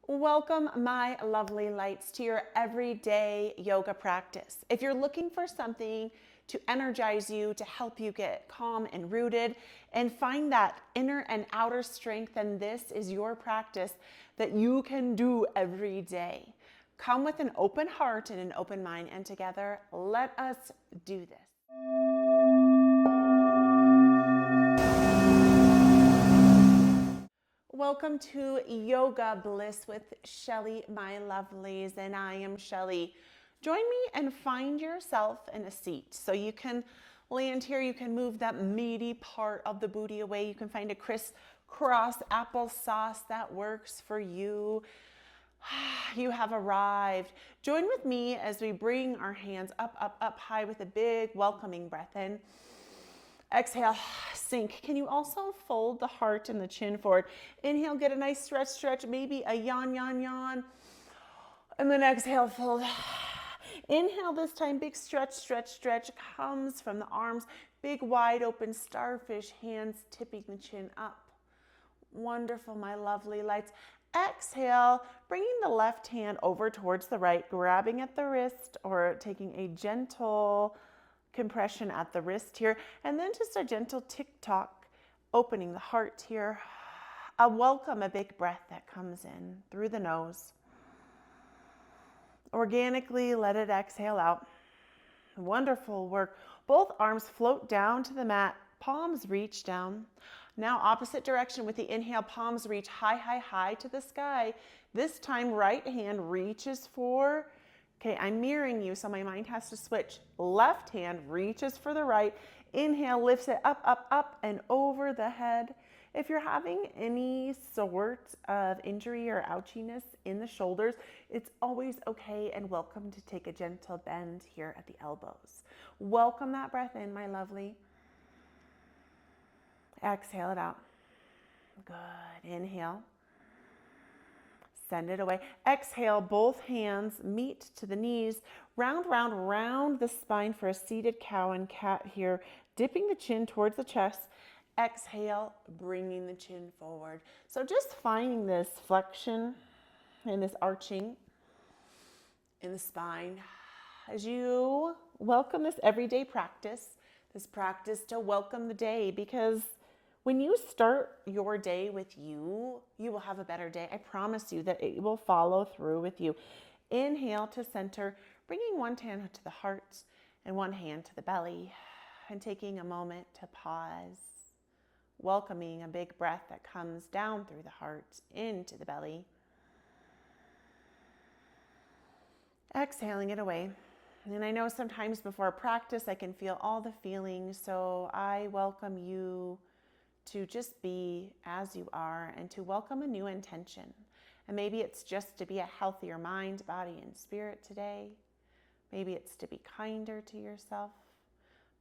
Welcome, my lovely lights, to your everyday yoga practice. If you're looking for something to energize you, to help you get calm and rooted and find that inner and outer strength, then this is your practice that you can do every day. Come with an open heart and an open mind, and together, let us do this. Welcome to Yoga Bliss with Shelly, my lovelies, and I am Shelly. Join me and find yourself in a seat. So you can land here, you can move that meaty part of the booty away. You can find a crisscross applesauce that works for you. You have arrived. Join with me as we bring our hands up, up, up high with a big welcoming breath in. Exhale, sink. Can you also fold the heart and the chin forward? Inhale, get a nice stretch, maybe a yawn, yawn, yawn. And then exhale, fold. Inhale this time, big stretch comes from the arms. Big wide open starfish, hands tipping the chin up. Wonderful, my lovely lights. Exhale, bringing the left hand over towards the right, grabbing at the wrist or taking a gentle compression at the wrist here, and then just a gentle tick-tock, opening the heart here. A big breath that comes in through the nose. Organically, let it exhale out. Wonderful work. Both arms float down to the mat, palms reach down. Now opposite direction with the inhale, palms reach high to the sky. This time, right hand reaches for, okay, I'm mirroring you, so my mind has to switch. Left hand reaches for the right. Inhale, lifts it up, and over the head. If you're having any sort of injury or ouchiness in the shoulders, it's always okay and welcome to take a gentle bend here at the elbows. Welcome that breath in, my lovely. Exhale it out. Good. Inhale. Send it away. Exhale, both hands meet to the knees. Round the spine for a seated cow and cat here. Dipping the chin towards the chest. Exhale, bringing the chin forward. So just finding this flexion and this arching in the spine as you welcome this everyday practice, this practice to welcome the day, because when you start your day with you, you will have a better day. I promise you that it will follow through with you. Inhale to center, bringing one hand to the heart and one hand to the belly, and taking a moment to pause, welcoming a big breath that comes down through the heart into the belly. Exhaling it away. And I know sometimes before practice I can feel all the feelings, so I welcome you to just be as you are and to welcome a new intention. And maybe it's just to be a healthier mind, body, and spirit today. Maybe it's to be kinder to yourself.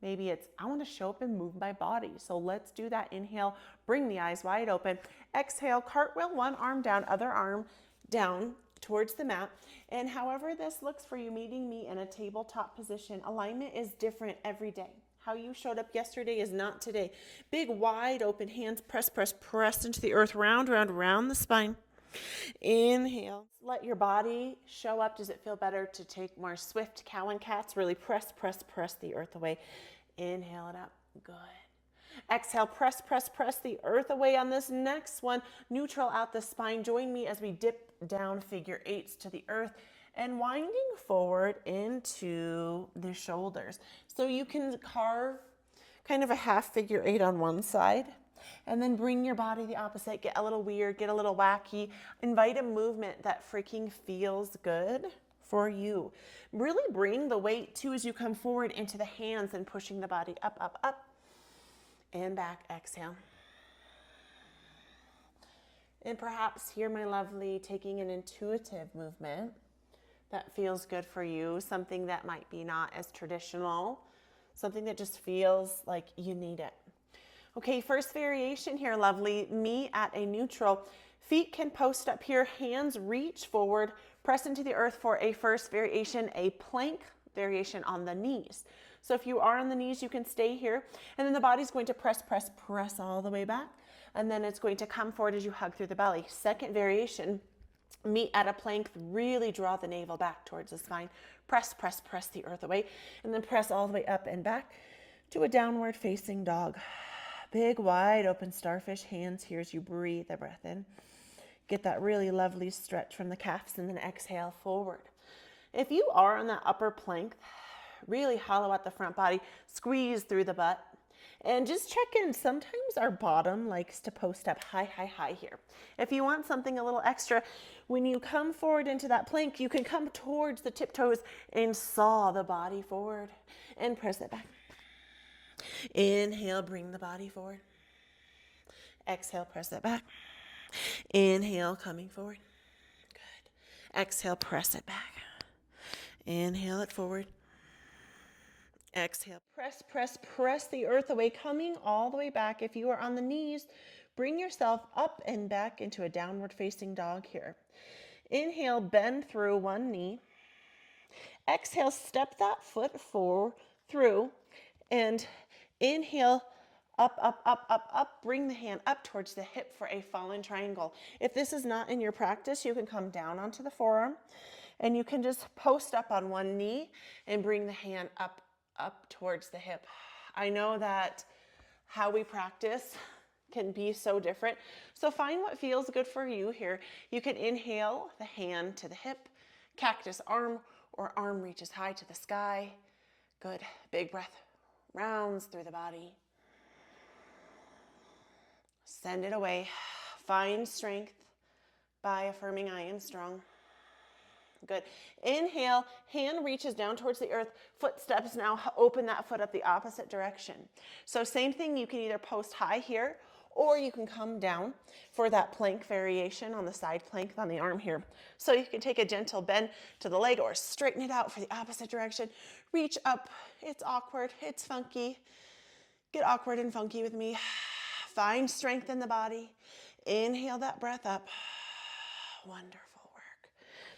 Maybe it's, I want to show up and move my body. So let's do that. Inhale, bring the eyes wide open. Exhale, cartwheel, one arm down, other arm down towards the mat. And however this looks for you, meeting me in a tabletop position, alignment is different every day. How you showed up yesterday is not today. Big, wide open hands, press into the earth, round the spine. Inhale. Let your body show up. Does it feel better to take more swift cow and cats? Really press the earth away. Inhale it up. Good. Exhale, press the earth away on this next one. Neutral out the spine. Join me as we dip down figure eights to the earth and winding forward into the shoulders. So you can carve kind of a half figure eight on one side and then bring your body the opposite. Get a little weird, get a little wacky. Invite a movement that freaking feels good for you. Really bring the weight too as you come forward into the hands and pushing the body up, and back. Exhale. And perhaps here, my lovely, taking an intuitive movement that feels good for you, something that might be not as traditional, something that just feels like you need it. Okay, first variation here, lovely. Me at a neutral. Feet can post up here, hands reach forward, press into the earth for a first variation, a plank variation on the knees. So if you are on the knees, you can stay here. And then the body's going to press all the way back. And then it's going to come forward as you hug through the belly. Second variation, Meet at a plank, really draw the navel back towards the spine. Press, press, press the earth away, and then press all the way up and back to a downward facing dog. Big, wide open starfish hands here as you breathe the breath in. Get that really lovely stretch from the calves, and then exhale forward. If you are on that upper plank, really hollow out the front body, squeeze through the butt, and just check in. Sometimes our bottom likes to post up high, high, high here. If you want something a little extra, when you come forward into that plank, you can come towards the tiptoes and saw the body forward and press it back. Inhale, bring the body forward. Exhale, press it back. Inhale, coming forward. Good. Exhale, press it back. Inhale it forward. Exhale, press, press, press the earth away, coming all the way back. If you are on the knees, bring yourself up and back into a downward facing dog here. Inhale, bend through one knee. Exhale, step that foot forward through, and inhale, up, up, up, up, up. Bring the hand up towards the hip for a fallen triangle. If this is not in your practice, you can come down onto the forearm, and you can just post up on one knee and bring the hand up towards the hip. I know that how we practice can be so different. So find what feels good for you here. You can inhale the hand to the hip, cactus arm, or arm reaches high to the sky. Good. Big breath. Rounds through the body. Send it away. Find strength by affirming I am strong. Good. Inhale, hand reaches down towards the earth, footsteps now, open that foot up the opposite direction. So same thing, you can either post high here, or you can come down for that plank variation on the side plank on the arm here. So you can take a gentle bend to the leg or straighten it out for the opposite direction. Reach up. It's awkward. It's funky. Get awkward and funky with me. Find strength in the body. Inhale that breath up. Wonderful.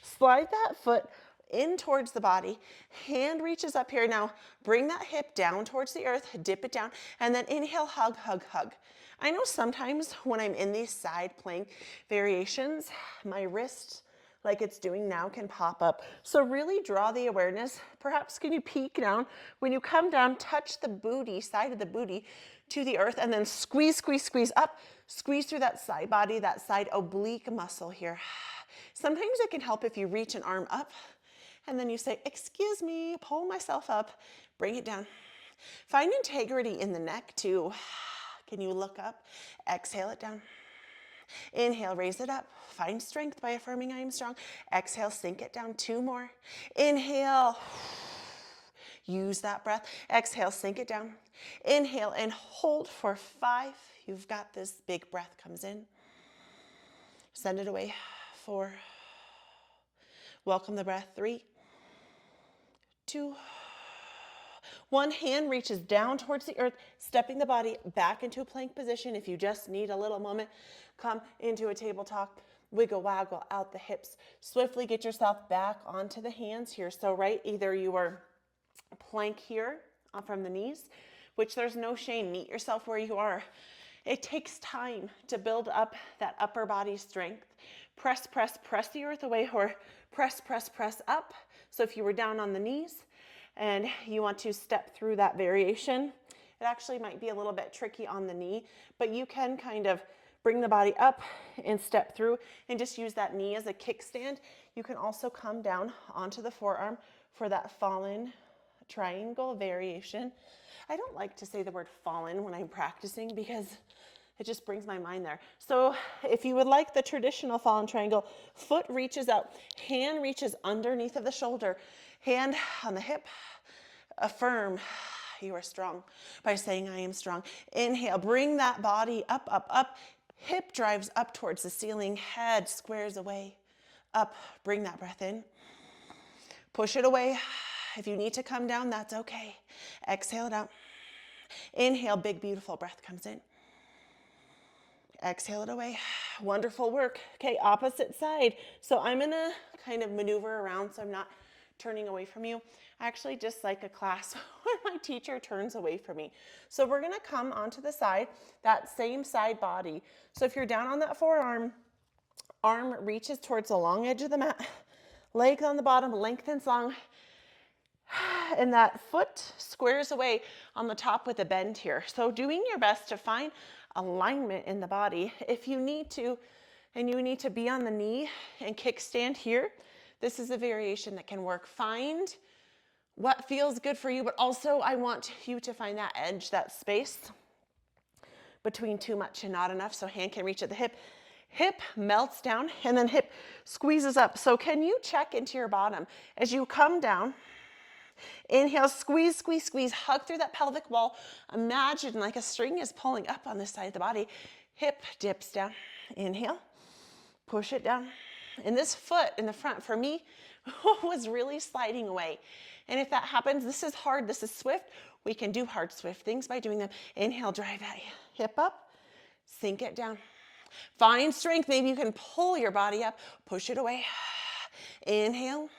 Slide that foot in towards the body. Hand reaches up here. Now bring that hip down towards the earth, dip it down, and then inhale, hug, hug, hug. I know sometimes when I'm in these side plank variations, my wrist, like it's doing now, can pop up. So really draw the awareness. Perhaps can you peek down? When you come down, touch the booty, side of the booty to the earth, and then squeeze, squeeze, squeeze up. Squeeze through that side body, that side oblique muscle here. Sometimes it can help if you reach an arm up and then you say, excuse me, pull myself up, bring it down. Find integrity in the neck too. Can you look up? Exhale it down. Inhale, raise it up. Find strength by affirming I am strong. Exhale, sink it down. 2 more. Inhale. Use that breath. Exhale, sink it down. Inhale and hold for 5. You've got this. Big breath comes in. Send it away. 4. Welcome the breath. 3, 2, 1. Hand reaches down towards the earth, stepping the body back into a plank position. If you just need a little moment, come into a table talk. Wiggle, waggle out the hips. Swiftly get yourself back onto the hands here. So right, either you are plank here from the knees, which there's no shame. Meet yourself where you are. It takes time to build up that upper body strength. Press, press, press the earth away, or press, press, press up. So if you were down on the knees and you want to step through that variation, it actually might be a little bit tricky on the knee, but you can kind of bring the body up and step through and just use that knee as a kickstand. You can also come down onto the forearm for that fallen triangle variation. I don't like to say the word fallen when I'm practicing because it just brings my mind there. So if you would like the traditional fallen triangle, foot reaches out, hand reaches underneath of the shoulder, hand on the hip. Affirm you are strong by saying I am strong. Inhale, bring that body up, up, up. Hip drives up towards the ceiling, head squares away. Up, bring that breath in. Push it away. If you need to come down, that's okay. Exhale it out. Inhale, big, beautiful breath comes in. Exhale it away. Wonderful work. Okay, opposite side. So I'm going to kind of maneuver around so I'm not turning away from you. I actually just like a class where my teacher turns away from me. So we're going to come onto the side, that same side body. So if you're down on that forearm, Arm reaches towards the long edge of the mat. Leg on the bottom, lengthens long. And that foot squares away on the top with a bend here. So doing your best to find alignment in the body. If you need to, and you need to be on the knee and kickstand here, this is a variation that can work. Find what feels good for you, but also I want you to find that edge, that space between too much and not enough, so hand can reach at the hip. Hip melts down and then hip squeezes up. So can you check into your bottom as you come down? Inhale, squeeze, squeeze, squeeze, hug through that pelvic wall. Imagine like a string is pulling up on this side of the body. Hip dips down. Inhale, push it down. And this foot in the front for me was really sliding away. And if that happens, this is hard, this is swift. We can do hard, swift things by doing them. Inhale, drive that hip up, sink it down. Find strength. Maybe you can pull your body up, push it away. Inhale.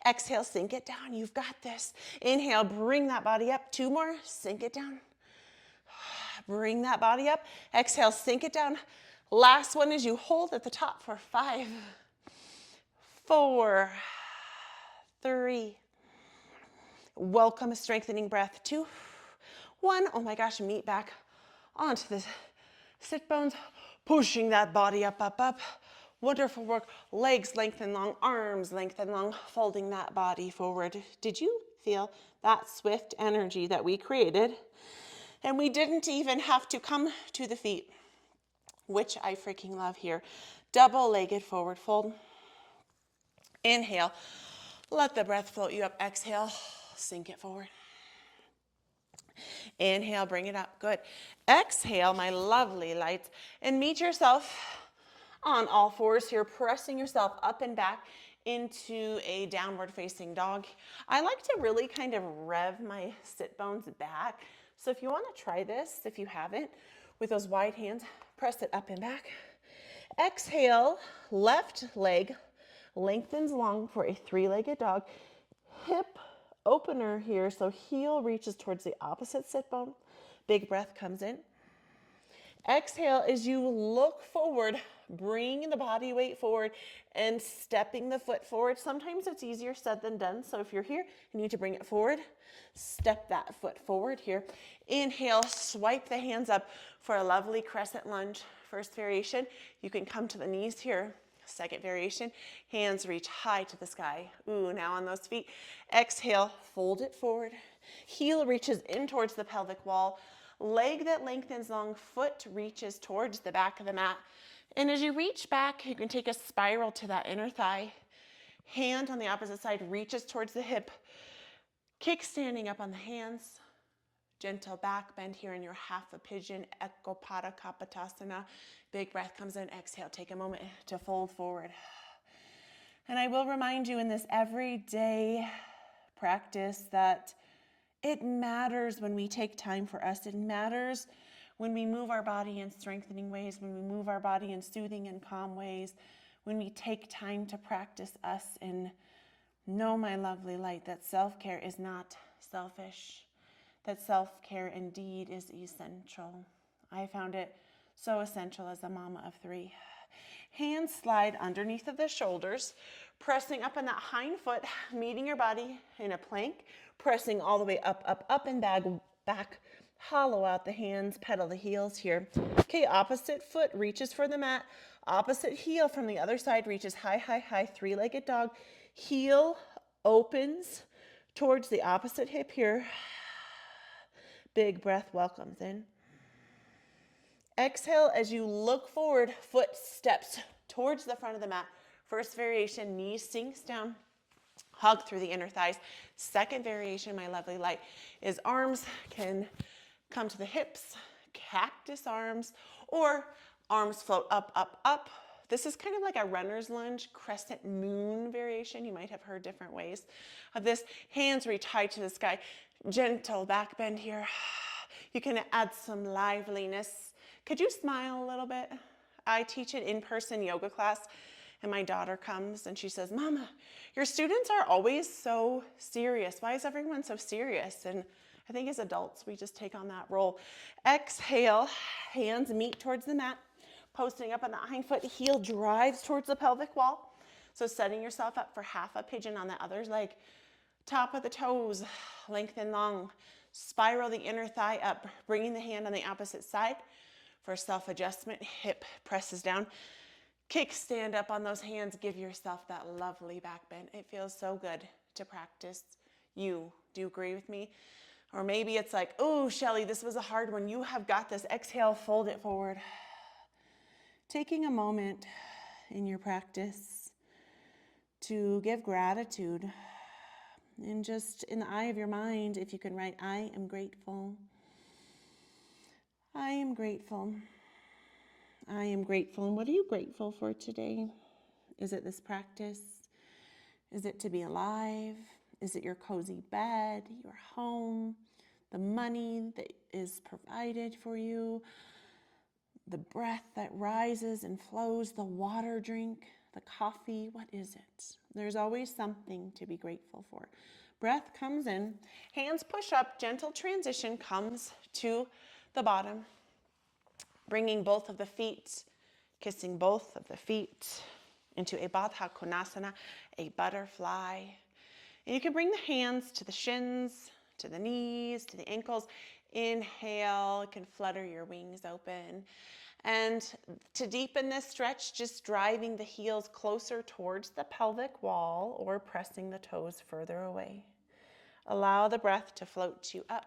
Exhale, sink it down. You've got this. Inhale, bring that body up. 2 more, sink it down. Bring that body up. Exhale, sink it down. Last one is you hold at the top for 5, 4, 3. Welcome a strengthening breath. 2, 1. Oh my gosh, meet back onto the sit bones. Pushing that body up, up, up. Wonderful work. Legs lengthen long, arms lengthen long, folding that body forward. Did you feel that swift energy that we created? And we didn't even have to come to the feet, which I freaking love here. Double-legged forward fold. Inhale. Let the breath float you up. Exhale. Sink it forward. Inhale, bring it up. Good. Exhale, my lovely lights, and meet yourself on all fours here, pressing yourself up and back into a downward facing dog. I like to really kind of rev my sit bones back. So if you want to try this, if you haven't, with those wide hands, press it up and back. Exhale, left leg lengthens long for a 3-legged dog. Hip opener here, so heel reaches towards the opposite sit bone. Big breath comes in. Exhale as you look forward, bringing the body weight forward and stepping the foot forward. Sometimes it's easier said than done. So if you're here, you need to bring it forward. Step that foot forward here. Inhale, swipe the hands up for a lovely crescent lunge. First variation, you can come to the knees here. Second variation, hands reach high to the sky. Ooh, now on those feet. Exhale, fold it forward. Heel reaches in towards the pelvic wall. Leg that lengthens long, foot reaches towards the back of the mat. And as you reach back, you can take a spiral to that inner thigh. Hand on the opposite side reaches towards the hip. Kick standing up on the hands. Gentle back bend here in your half a pigeon, Ekapada Kapotasana. Big breath comes in, exhale, take a moment to fold forward. And I will remind you in this everyday practice that it matters when we take time for us. It matters when we move our body in strengthening ways, when we move our body in soothing and calm ways, when we take time to practice us and know, my lovely light, that self-care is not selfish, that self-care indeed is essential. I found it so essential as a mama of 3. Hands slide underneath of the shoulders, pressing up on that hind foot, meeting your body in a plank, pressing all the way up, up, up and back, hollow out the hands, pedal the heels here. Okay, opposite foot reaches for the mat, opposite heel from the other side reaches high, high, high, 3-legged dog. Heel opens towards the opposite hip here. Big breath welcomes in. Exhale as you look forward, foot steps towards the front of the mat. First variation, knee sinks down, hug through the inner thighs. Second variation, my lovely light, is arms can come to the hips, cactus arms, or arms float up, up, up. This is kind of like a runner's lunge, crescent moon variation. You might have heard different ways of this. Hands reach high to the sky. Gentle back bend here. You can add some liveliness. Could you smile a little bit? I teach an in-person yoga class, and my daughter comes and she says, Mama, your students are always so serious. Why is everyone so serious? And I think as adults, we just take on that role. Exhale, hands meet towards the mat. Posting up on the hind foot, heel drives towards the pelvic wall. So setting yourself up for half a pigeon on the other leg. Top of the toes, lengthen long. Spiral the inner thigh up, bringing the hand on the opposite side for self-adjustment. Hip presses down. Kickstand up on those hands. Give yourself that lovely back bend. It feels so good to practice. Do you agree with me? Or maybe it's like, oh, Shelly, this was a hard one. You have got this. Exhale, fold it forward. Taking a moment in your practice to give gratitude. And just in the eye of your mind, if you can write, I am grateful. I am grateful. I am grateful. And what are you grateful for today? Is it this practice? Is it to be alive? Is it your cozy bed, your home, the money that is provided for you, the breath that rises and flows, the water drink, the coffee? What is it? There's always something to be grateful for. Breath comes in, hands push up, gentle transition comes to the bottom, bringing both of the feet, kissing both of the feet into a Baddha Konasana, a butterfly. And you can bring the hands to the shins, to the knees, to the ankles. Inhale, you can flutter your wings open. And to deepen this stretch, just driving the heels closer towards the pelvic wall or pressing the toes further away. Allow the breath to float you up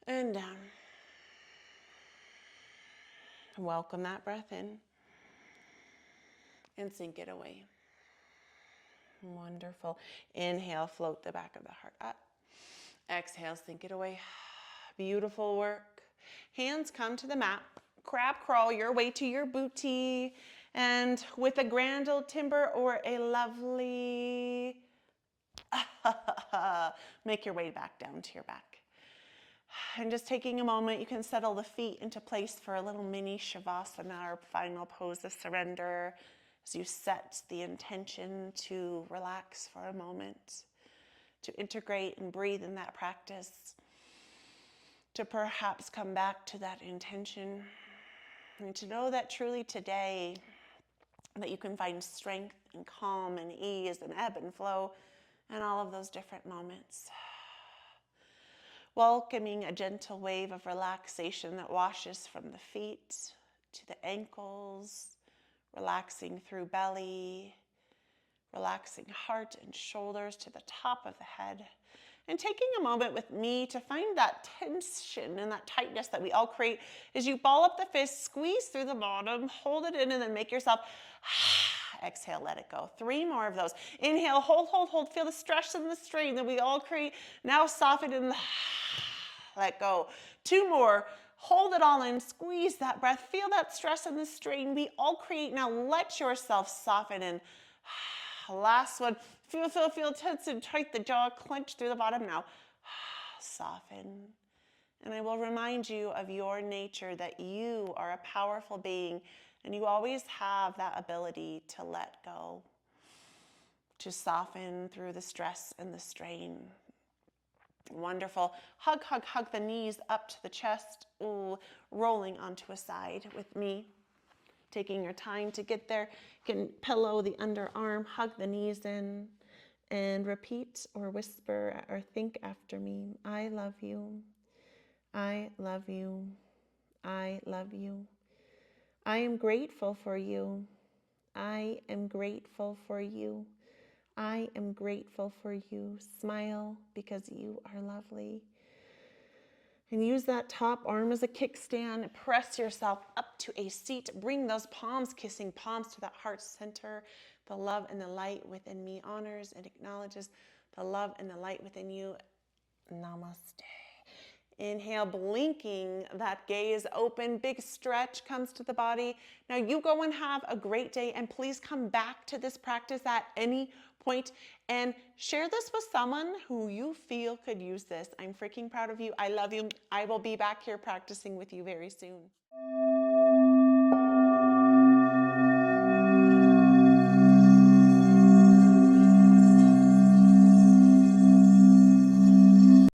and down. Welcome that breath in and sink it away. Wonderful. Inhale, float the back of the heart up. Exhale, sink it away. Beautiful work. Hands come to the mat. Crab crawl your way to your booty. And with a grand old timber or a lovely, make your way back down to your back. And just taking a moment, you can settle the feet into place for a little mini Savasana, our final pose of surrender, as you set the intention to relax for a moment, to integrate and breathe in that practice, to perhaps come back to that intention, and to know that truly today, that you can find strength and calm and ease and ebb and flow and all of those different moments. Welcoming a gentle wave of relaxation that washes from the feet to the ankles, relaxing through belly, relaxing heart and shoulders to the top of the head, and taking a moment with me to find that tension and that tightness that we all create as you ball up the fist, squeeze through the bottom, hold it in, and then make yourself exhale, let it go. 3 more of those. Inhale, hold, hold, hold. Feel the stress and the strain that we all create. Now soften and let go. 2 more. Hold it all in. Squeeze that breath. Feel that stress and the strain we all create. Now let yourself soften and last one. Feel tense and tight. The jaw clenched through the bottom. Now soften. And I will remind you of your nature, that you are a powerful being and you always have that ability to let go, to soften through the stress and the strain. Wonderful. Hug, hug, hug the knees up to the chest. Ooh, rolling onto a side with me. Taking your time to get there. You can pillow the underarm, hug the knees in, and repeat or whisper or think after me. I love you. I love you. I love you. I am grateful for you. I am grateful for you. I am grateful for you. Smile because you are lovely. And use that top arm as a kickstand. Press yourself up to a seat. Bring those palms, kissing palms to that heart center. The love and the light within me honors and acknowledges the love and the light within you. Namaste. Inhale, blinking that gaze open. Big stretch comes to the body. Now you go and have a great day, and please come back to this practice at any point and share this with someone who you feel could use this. I'm freaking proud of you. I love you. I will be back here practicing with you very soon.